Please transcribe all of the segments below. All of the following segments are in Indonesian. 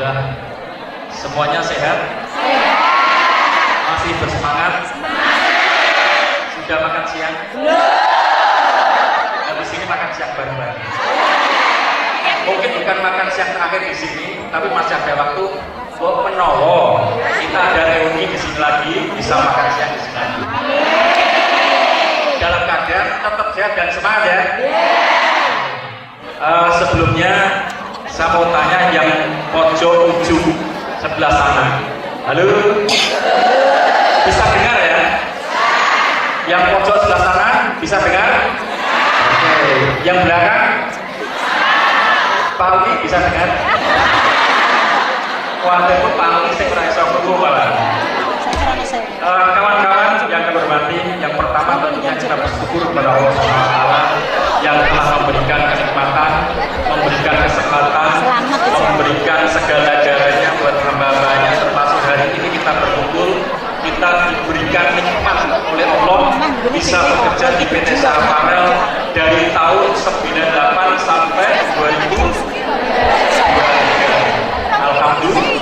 Alhamdulillah. Semuanya sehat? Masih bersemangat? Sudah makan siang? Habis ini makan siang bareng-bareng. Mungkin bukan makan siang terakhir di sini, tapi masih ada waktu. Menowo, kita ada reuni di sini lagi, bisa makan siang di sini lagi. Dalam keadaan tetap sehat dan semangat ya. Sebelumnya saya mau tanya yang pojok ujung sebelah sana. Halo, bisa dengar ya? Yang pojok sebelah sana bisa dengar? Oke. Yang belakang, Pak Uli bisa dengar? Waktu itu Pak Uli saya kurang iso malah. Kawan-kawan yang kami hormati, yang pertama tentunya kita bersyukur kepada Allah SWT yang telah memberikan kenikmatan, memberikan kesempatan, memberikan segala-galanya buat hamba-hambanya, termasuk hari ini kita berkumpul, kita diberikan nikmat oleh Allah bisa bekerja di PT Sahaparel dari tahun 98 sampai 2000. Alhamdulillah.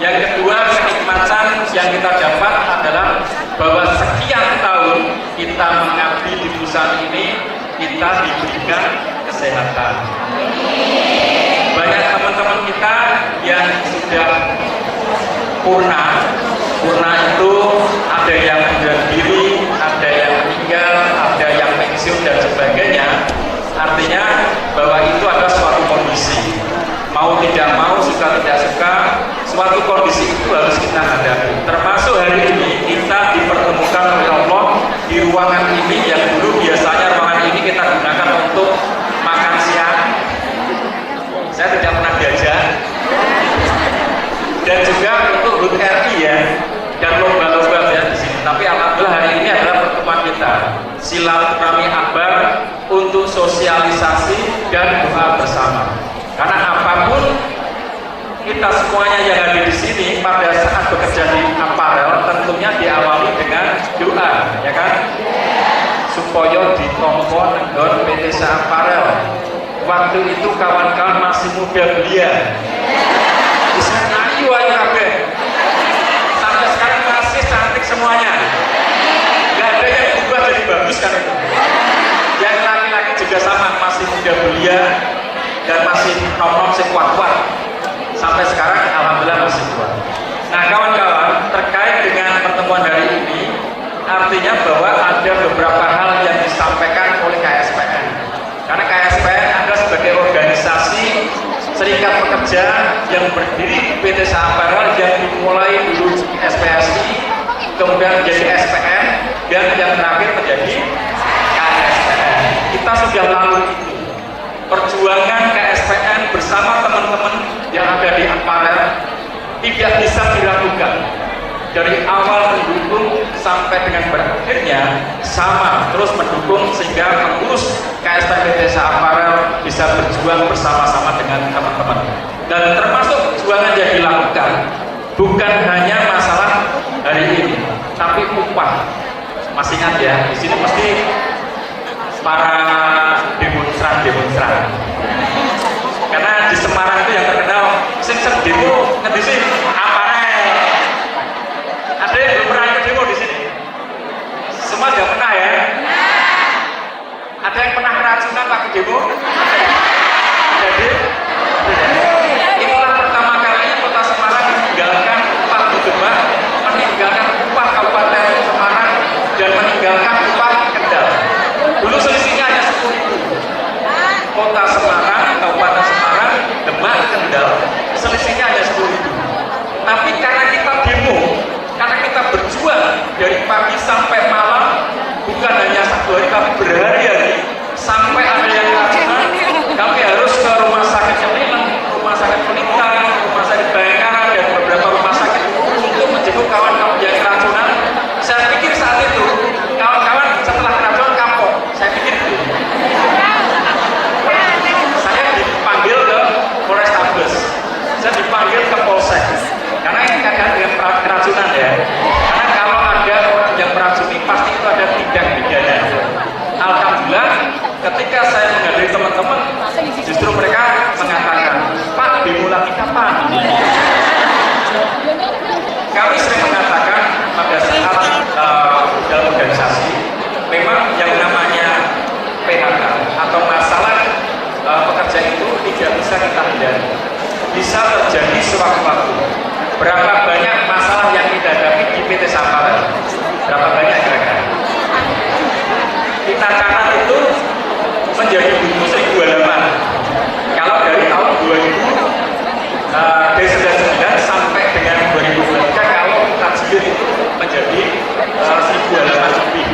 Yang kedua, kenikmatan yang kita dapat adalah bahwa sekian tahun kita mengabdi di perusahaan ini, kita diberikan kesehatan. Banyak teman-teman kita yang sudah purna itu ada yang bunuh diri, ada yang meninggal, ada yang pensiun dan sebagainya. Artinya bahwa itu ada suatu kondisi. Mau tidak mau, suka tidak suka, suatu kondisi itu harus kita hadapi. Termasuk hari ini kita dipertemukan oleh Allah di ruangan ini yang dulu biasanya ruangan ini kita gunakan untuk makan siang. Saya tidak pernah diajak. Dan juga untuk HUT RI ya, dan lomba-lomba ya di sini. Tapi alhamdulillah hari ini adalah pertemuan kita, silaturahmi akbar untuk sosialisasi dan doa bersama. Karena apapun kita semuanya yang ada di sini pada saat bekerja di aparel tentunya diawali dengan doa, ya kan? Supaya ditompo nggon PT Aparel. Waktu itu kawan-kawan masih muda belia. Bisa ayu kabeh. Sampai sekarang masih cantik semuanya. Gak ada yang berubah jadi bagus kan itu. Yang laki-laki juga sama, masih muda belia dan masih nom-nom sekuat-kuat. Sampai sekarang alhamdulillah masih kuat. Nah kawan-kawan, terkait dengan pertemuan hari ini, artinya bahwa ada beberapa hal yang disampaikan oleh KSPN. Karena KSPN ada sebagai organisasi serikat pekerja yang berdiri di PT Sahaparel yang dimulai dulu SPSI, kemudian menjadi SPN, dan yang terakhir menjadi KSPN. Kita sudah lalui itu. Perjuangan KSPN bersama teman-teman yang ada di Aparel tidak bisa diragukan. Dari awal mendukung sampai dengan berakhirnya sama terus mendukung sehingga mengurus KSPN PT Aparel bisa berjuang bersama-sama dengan teman-teman. Dan termasuk perjuangan yang dilakukan bukan hanya masalah hari ini, tapi upah. Masih ingat ya, di sini mesti para demonstran. Karena di Semarang itu yang terkenal sing demo ngendi sih Aparel. Ada yang belum pernah ikut demo di sini? Semua sudah pernah ya? Ada yang pernah keracunan waktu demo? Jadi itulah pertama kalinya Kota Semarang meninggalkan upah Gubernur, meninggalkan upah Kabupaten Semarang, dan meninggalkan upah Kendal. Dulu selisihnya hanya 10.000. Kota Semarang, Kabupaten Semarang, Demak, Kendal, selisihnya hanya 10.000. Tapi karena kita demo, karena kita berjuang dari pagi sampai malam, bukan hanya 1 hari tapi berhari-hari, sampai ada yang keracunan, kapan? Kami sering mengatakan pada saat dalam organisasi, memang yang namanya PHK atau masalah pekerja itu tidak bisa kita hindari. Bisa terjadi sewaktu-waktu. Berapa banyak masalah yang kita hadapi di PT Sampara? Berapa banyak kira-kira? Kita catat itu menjadi buku 1000 halaman. Kalau dari tahun 2000 dari 1999 sampai dengan 2023, kalau kita jilid itu menjadi 1000 halaman lebih.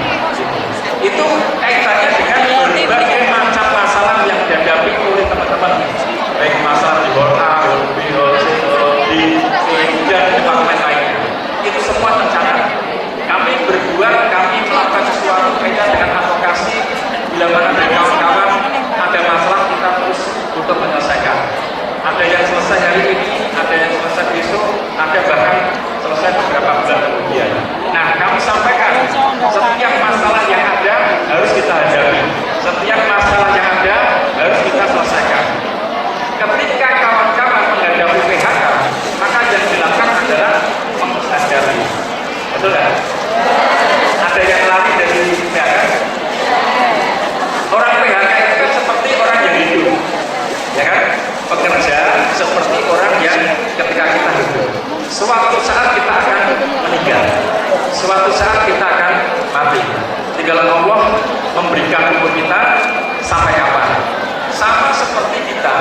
Itu kaitannya dengan berbagai macam masalah yang dihadapi oleh teman-teman, baik masalah di HORA, di dan departemen lainnya. Itu semua tercatat. Kami berdua, kami melakukan sesuatu kaitan dengan advokasi. Bila mana dari kawan-kawan ada masalah, kita terus untuk menyelesaikan. Ada yang selesai hari ini, ada yang selesai besok, ada bahkan selesai beberapa bulan kemudian. Nah, kami sampaikan setiap masalah yang ada harus kita hadapi, setiap masalah yang ada harus kita selesaikan. Ketika kawan-kawan menghadapi PHK, maka yang dilakukan adalah menghadapi. Betul kan? Ada yang lari dari PHK. Orang PHK itu kan seperti orang yang hidup, ya kan? Pekerja seperti orang yang ketika kita hidup, suatu saat kita akan meninggal, suatu saat kita akan mati. Tinggal Allah memberikan umur kita sampai kapan. Sama seperti kita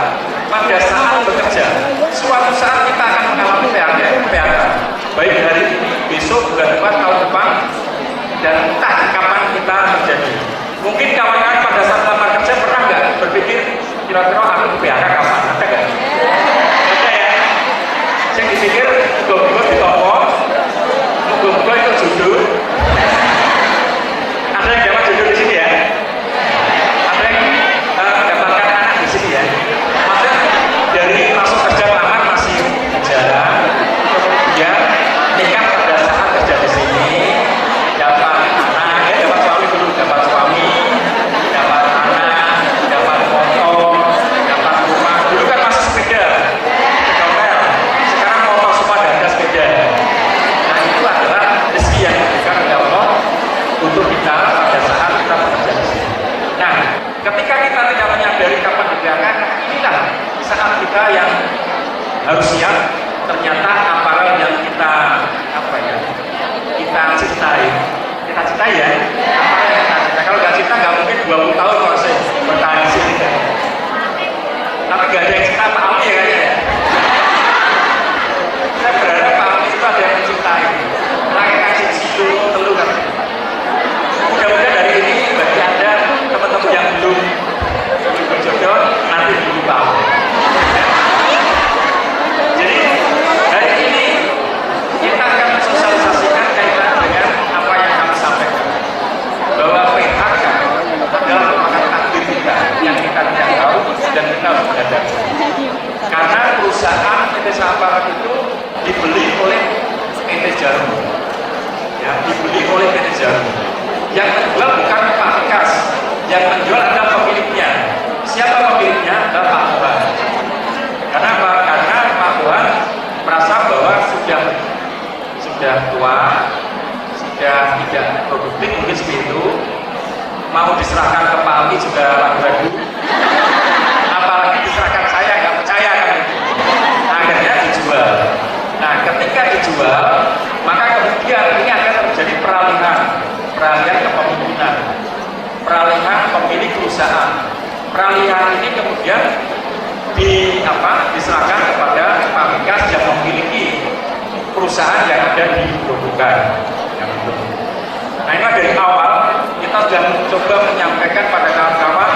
pada saat bekerja, suatu saat kita akan mengalami PHK, baik hari ini, besok, bulan depan, tahun depan, dan entah kapan kita terjadi. Mungkin kawan-kawan pada saat lamar kerja pernah nggak berpikir kira-kira aku PHK kapan? Ada nggak? Ada ya. Saya dipikir muga-muga di toko, muga-muga itu judul. Ada yang dapat judul di sini ya? Ada yang mendapatkan anak di sini ya? Maksudnya dari masuk kerja lamar masih jalan, kemudian nikah pada saat kerja di sini, dapat anak, ya dapat suami dulu, dapat suami, dapat anak, dapat motor, dapat rumah. Dulu kan masih sepeda, hotel. Sekarang motor semua ada sepeda. Nah, itu adalah rezeki yang diberikan oleh Allah untuk kita pada saat kita bekerja di sini. Nah, ketika kita tidak menyadari kapan dibiarkan, inilah saat kita yang harus siap. Ternyata aparel yang kita kita cintai ya, aparel yang kita cintai. Kalau nggak cinta nggak mungkin 20 tahun kalau saya bertahan di sini. Tapi nggak ada yang cinta Pak Ami ya kayaknya ya. Saya berharap Pak Ami itu ada yang mencintai. Lagi kasih situ telur kan. Mudah-mudahan dari ini bagi Anda teman-teman yang belum berjodoh nanti belum tahu. Jadi hari ini kita akan mensosialisasikan kaitan dengan apa yang kami sampaikan, bahwa PHK adalah merupakan takdir kita yang kita tidak tahu dan kita harus menghadapi. Karena perusahaan PT Sampara itu dibeli oleh PT Jarum, ya, dibeli oleh PT Jarum. Yang menjual bukan Pak Vikas, yang menjual adalah pemiliknya. Siapa pemiliknya? Adalah Pak Tuhan. Karena apa? Karena Pak Tuhan merasa bahwa sudah tua, sudah tidak produktif, mungkin seperti itu. Mau diserahkan ke Pak Ali juga ragu-ragu. Apalagi diserahkan saya, nggak percaya kan itu. Akhirnya dijual. Nah, ketika dijual, maka kemudian ini akan terjadi peralihan kepemimpinan, peralihan pemilik perusahaan. Peralihan ini kemudian diserahkan kepada Pak Vikas yang memiliki perusahaan yang ada di Grobogan. Nah, ini dari awal kita sudah mencoba menyampaikan pada kawan-kawan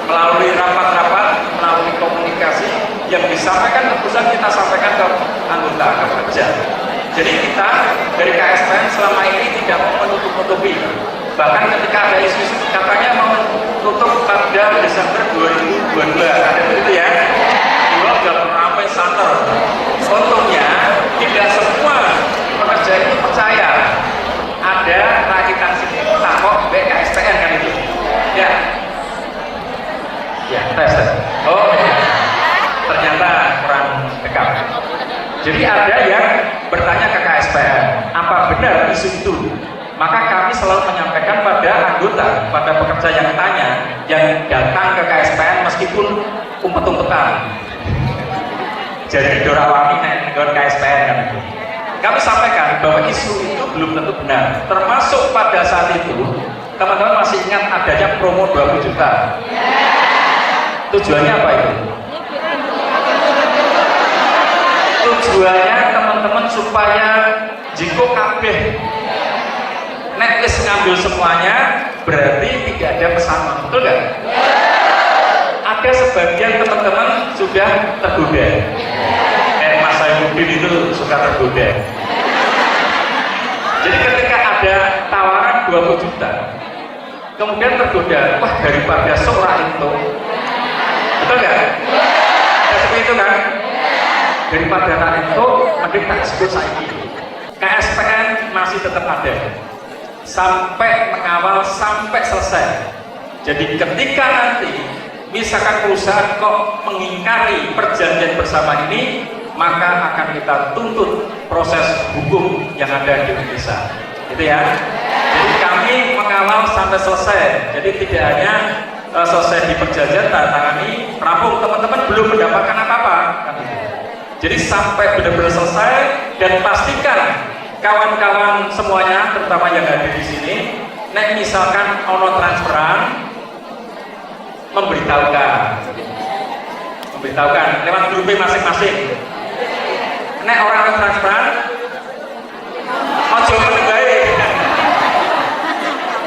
melalui rapat-rapat, melalui komunikasi yang disampaikan, tentu saja kita sampaikan ke anggota, ke pekerja. Jadi kita dari KSPN selama ini tidak mau menutup-nutupi. Bahkan ketika ada isu-isu katanya mau tutup pada Desember 2022, ada begitu ya. Jual sudah ramai santer. Untungnya tidak semua pekerja itu percaya ada rakitan sini takok BKSPN kan itu. Ya. Ya, tes. Oh, ternyata kurang dekat. Jadi ada yang bertanya ke KSPN, apa benar isu itu? Maka kami selalu menyampaikan pada anggota, pada pekerja yang tanya, yang datang ke KSPN meskipun umpet-umpetan. Jadi dorawami dengan KSPN kan itu. Kami sampaikan bahwa isu itu belum tentu benar. Termasuk pada saat itu, teman-teman masih ingat adanya promo 20 juta. Tujuannya apa itu? Tujuannya teman-teman supaya jiko kabeh nek wis ngambil semuanya berarti tidak ada pesangon, betul nggak? Ada sebagian teman-teman sudah tergoda. Mas Saifuddin itu suka tergoda. Jadi ketika ada tawaran 20 juta, kemudian tergoda, wah daripada seorang itu, betul nggak? Ya, seperti itu kan? Daripada tak itu, mending tak sebut saiki. KSPN masih tetap ada sampai mengawal sampai selesai. Jadi ketika nanti misalkan perusahaan kok mengingkari perjanjian bersama ini, maka akan kita tuntut proses hukum yang ada di Indonesia. Gitu ya. Jadi kami mengawal sampai selesai. Jadi tidak hanya selesai di perjanjian tangani rampung, teman-teman belum mendapatkan apa-apa. Jadi sampai benar-benar selesai dan pastikan kawan-kawan semuanya, terutama yang ada di sini, nek misalkan ono transferan, memberitahukan lewat grup masing-masing. Nek orang transferan, ojo meneng bae.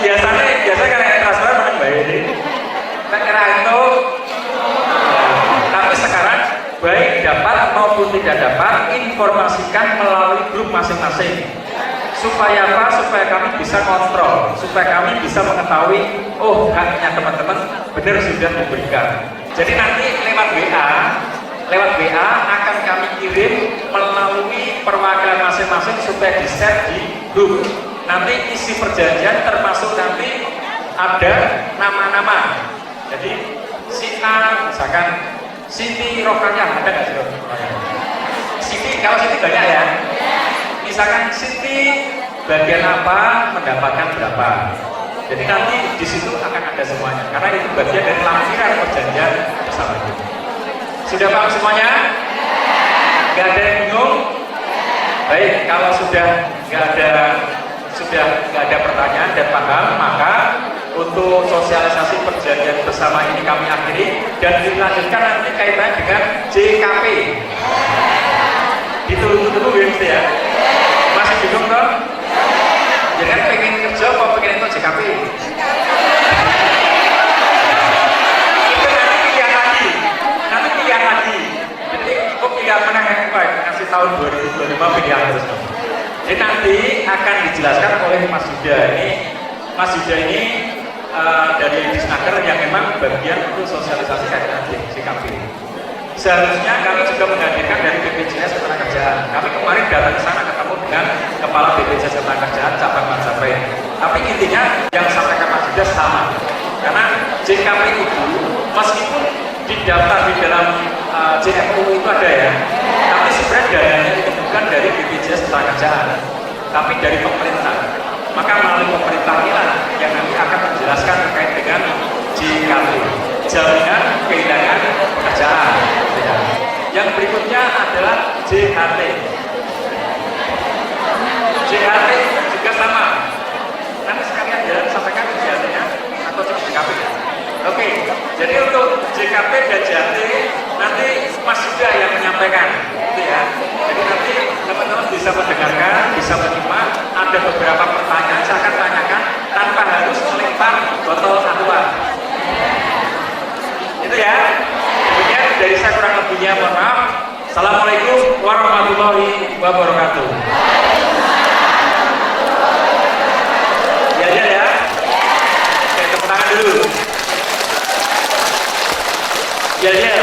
Biasanya kan nek transferan meneng bae. Nek kira itu, tapi sekarang baik dapat maupun tidak dapat, informasikan melalui grup masing-masing. Supaya apa? Supaya kami bisa kontrol, supaya kami bisa mengetahui, oh haknya teman-teman benar sudah diberikan. Jadi nanti lewat WA akan kami kirim melalui perwakilan masing-masing supaya di-share di grup. Nanti isi perjanjian termasuk nanti ada nama-nama. Jadi si A misalkan Siti Rokanya, ada nggak sih Rokanya? Siti, kalau Siti banyak ya. Misalkan Siti bagian apa mendapatkan berapa. Jadi nanti di situ akan ada semuanya. Karena itu bagian dari lampiran perjanjian bersama itu. Sudah paham semuanya? Gak ada yang bingung? Baik, kalau sudah nggak ada pertanyaan dan paham, maka untuk sosialisasi perjanjian bersama ini kami akhiri dan dilanjutkan nanti kaitannya dengan JKP. Ditunggu-tunggu ya. Masih bingung toh? Jangan pengen kerja apa pengen itu JKP? Itu nanti pilihan lagi. Jadi kok pilihan mana yang baik? Kasih tahun 2025 pilihan terus. Jadi nanti akan dijelaskan oleh Mas Yuda ini. Mas Yuda ini dari Disnaker yang memang bagian untuk sosialisasi kaitan JKP. Seharusnya kami juga menghadirkan dari BPJS Ketenagakerjaan. Kami kemarin datang ke sana ketemu dengan Kepala BPJS Ketenagakerjaan cabang Majapahit. Tapi intinya yang disampaikan Mas Yuda sama. Karena JKP itu meskipun didaftar di dalam JMU itu ada ya, tapi sebenarnya dananya itu bukan dari BPJS Ketenagakerjaan, tapi dari pemerintah. Maka melalui pemerintah inilah yang nanti akan menjelaskan terkait dengan JKP, jaminan kehilangan pekerjaan. Yang berikutnya adalah JHT. JHT juga sama. Nanti sekalian ya sampaikan JHT-nya atau JKP. Oke, jadi untuk JKP dan JHT nanti Mas Yuda yang menyampaikan, gitu ya. Jadi nanti teman-teman bisa mendengarkan, bisa menyimak. Ada beberapa pertanyaan saya akan tanyakan tanpa harus melempar botol aqua. Itu ya. Kemudian dari saya kurang lebihnya mohon maaf. Assalamualaikum warahmatullahi wabarakatuh. Ya. Oke, tepuk tangan dulu. Ya.